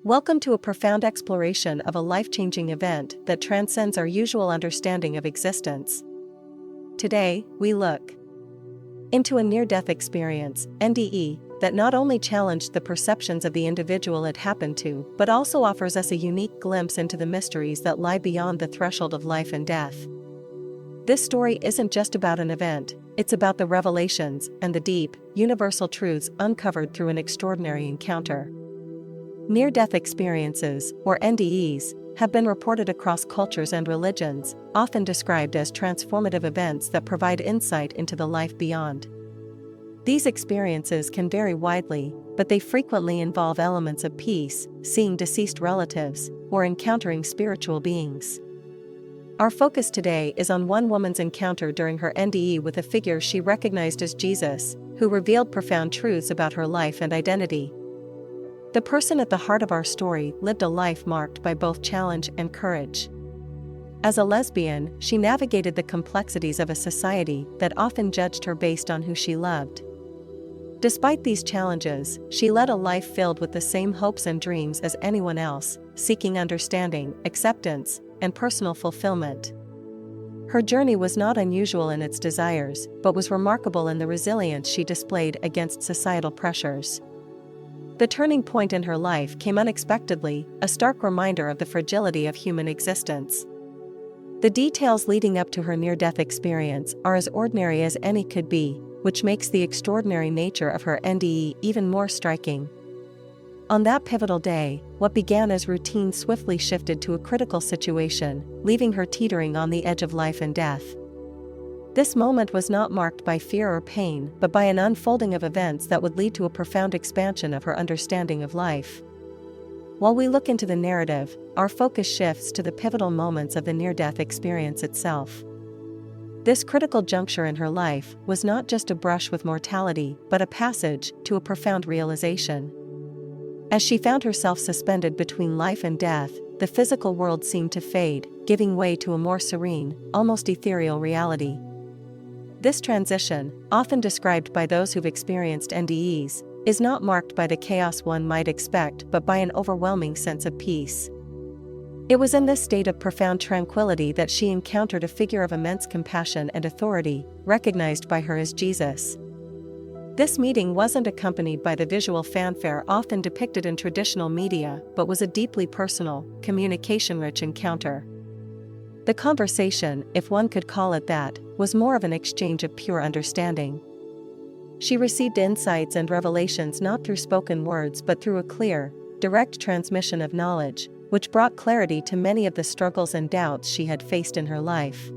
Welcome to a profound exploration of a life-changing event that transcends our usual understanding of existence. Today, we look into a near-death experience, NDE, that not only challenged the perceptions of the individual it happened to, but also offers us a unique glimpse into the mysteries that lie beyond the threshold of life and death. This story isn't just about an event, it's about the revelations and the deep, universal truths uncovered through an extraordinary encounter. Near-death experiences, or NDEs, have been reported across cultures and religions, often described as transformative events that provide insight into the life beyond. These experiences can vary widely, but they frequently involve elements of peace, seeing deceased relatives, or encountering spiritual beings. Our focus today is on one woman's encounter during her NDE with a figure she recognized as Jesus, who revealed profound truths about her life and identity. The person at the heart of our story lived a life marked by both challenge and courage. As a lesbian, she navigated the complexities of a society that often judged her based on who she loved. Despite these challenges, she led a life filled with the same hopes and dreams as anyone else, seeking understanding, acceptance, and personal fulfillment. Her journey was not unusual in its desires, but was remarkable in the resilience she displayed against societal pressures. The turning point in her life came unexpectedly, a stark reminder of the fragility of human existence. The details leading up to her near-death experience are as ordinary as any could be, which makes the extraordinary nature of her NDE even more striking. On that pivotal day, what began as routine swiftly shifted to a critical situation, leaving her teetering on the edge of life and death. This moment was not marked by fear or pain, but by an unfolding of events that would lead to a profound expansion of her understanding of life. While we look into the narrative, our focus shifts to the pivotal moments of the near-death experience itself. This critical juncture in her life was not just a brush with mortality, but a passage to a profound realization. As she found herself suspended between life and death, the physical world seemed to fade, giving way to a more serene, almost ethereal reality. This transition, often described by those who've experienced NDEs, is not marked by the chaos one might expect but by an overwhelming sense of peace. It was in this state of profound tranquility that she encountered a figure of immense compassion and authority, recognized by her as Jesus. This meeting wasn't accompanied by the visual fanfare often depicted in traditional media, but was a deeply personal, communication-rich encounter. The conversation, if one could call it that, was more of an exchange of pure understanding. She received insights and revelations not through spoken words but through a clear, direct transmission of knowledge, which brought clarity to many of the struggles and doubts she had faced in her life.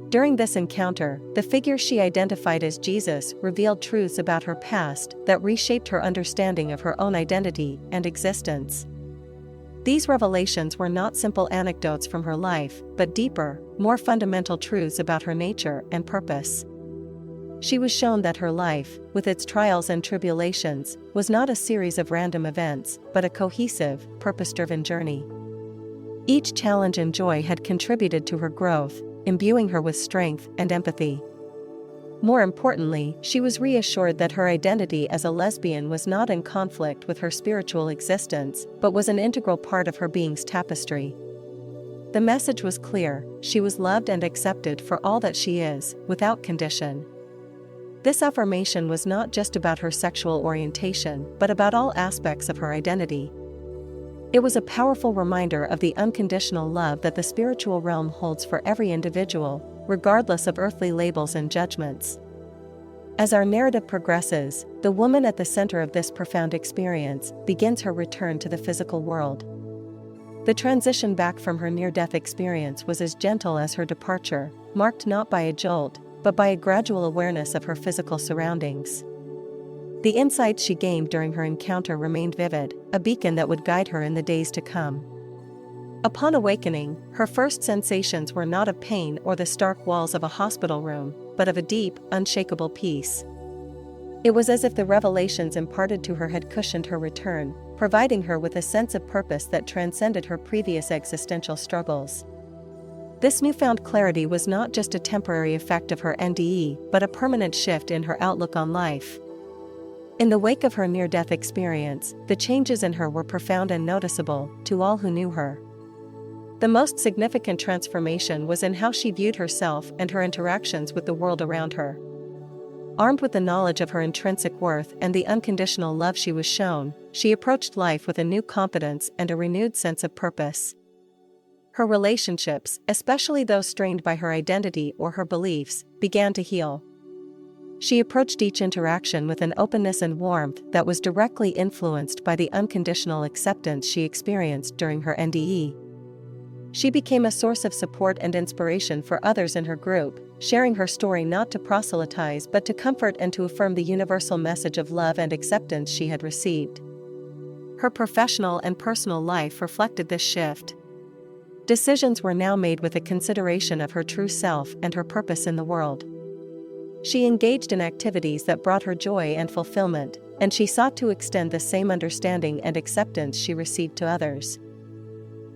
During this encounter, the figure she identified as Jesus revealed truths about her past that reshaped her understanding of her own identity and existence. These revelations were not simple anecdotes from her life, but deeper, more fundamental truths about her nature and purpose. She was shown that her life, with its trials and tribulations, was not a series of random events, but a cohesive, purpose-driven journey. Each challenge and joy had contributed to her growth, imbuing her with strength and empathy. More importantly, she was reassured that her identity as a lesbian was not in conflict with her spiritual existence, but was an integral part of her being's tapestry. The message was clear: she was loved and accepted for all that she is, without condition. This affirmation was not just about her sexual orientation, but about all aspects of her identity. It was a powerful reminder of the unconditional love that the spiritual realm holds for every individual, regardless of earthly labels and judgments. As our narrative progresses, the woman at the center of this profound experience begins her return to the physical world. The transition back from her near-death experience was as gentle as her departure, marked not by a jolt, but by a gradual awareness of her physical surroundings. The insights she gained during her encounter remained vivid, a beacon that would guide her in the days to come. Upon awakening, her first sensations were not of pain or the stark walls of a hospital room, but of a deep, unshakable peace. It was as if the revelations imparted to her had cushioned her return, providing her with a sense of purpose that transcended her previous existential struggles. This newfound clarity was not just a temporary effect of her NDE, but a permanent shift in her outlook on life. In the wake of her near-death experience, the changes in her were profound and noticeable to all who knew her. The most significant transformation was in how she viewed herself and her interactions with the world around her. Armed with the knowledge of her intrinsic worth and the unconditional love she was shown, she approached life with a new confidence and a renewed sense of purpose. Her relationships, especially those strained by her identity or her beliefs, began to heal. She approached each interaction with an openness and warmth that was directly influenced by the unconditional acceptance she experienced during her NDE. She became a source of support and inspiration for others in her group, sharing her story not to proselytize but to comfort and to affirm the universal message of love and acceptance she had received. Her professional and personal life reflected this shift. Decisions were now made with a consideration of her true self and her purpose in the world. She engaged in activities that brought her joy and fulfillment, and she sought to extend the same understanding and acceptance she received to others.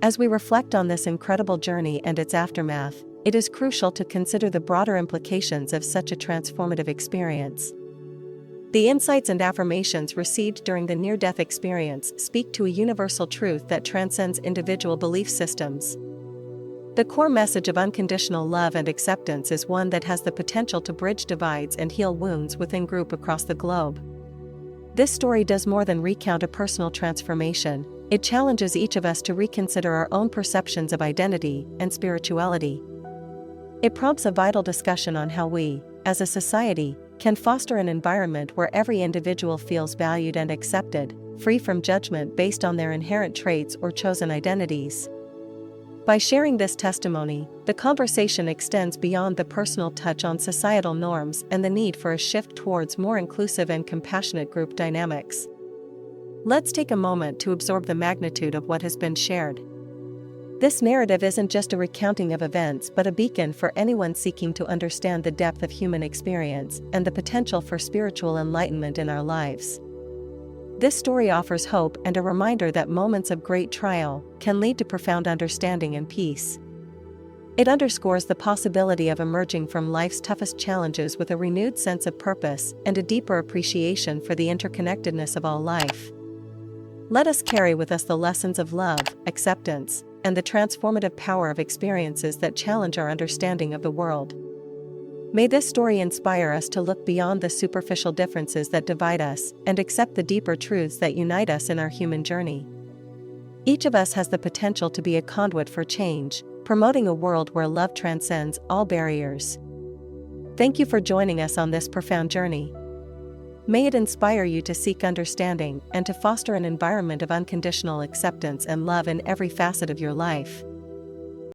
As we reflect on this incredible journey and its aftermath, it is crucial to consider the broader implications of such a transformative experience. The insights and affirmations received during the near-death experience speak to a universal truth that transcends individual belief systems. The core message of unconditional love and acceptance is one that has the potential to bridge divides and heal wounds within groups across the globe. This story does more than recount a personal transformation. It challenges each of us to reconsider our own perceptions of identity and spirituality. It prompts a vital discussion on how we, as a society, can foster an environment where every individual feels valued and accepted, free from judgment based on their inherent traits or chosen identities. By sharing this testimony, the conversation extends beyond the personal touch on societal norms and the need for a shift towards more inclusive and compassionate group dynamics. Let's take a moment to absorb the magnitude of what has been shared. This narrative isn't just a recounting of events but a beacon for anyone seeking to understand the depth of human experience and the potential for spiritual enlightenment in our lives. This story offers hope and a reminder that moments of great trial can lead to profound understanding and peace. It underscores the possibility of emerging from life's toughest challenges with a renewed sense of purpose and a deeper appreciation for the interconnectedness of all life. Let us carry with us the lessons of love, acceptance, and the transformative power of experiences that challenge our understanding of the world. May this story inspire us to look beyond the superficial differences that divide us and accept the deeper truths that unite us in our human journey. Each of us has the potential to be a conduit for change, promoting a world where love transcends all barriers. Thank you for joining us on this profound journey. May it inspire you to seek understanding and to foster an environment of unconditional acceptance and love in every facet of your life.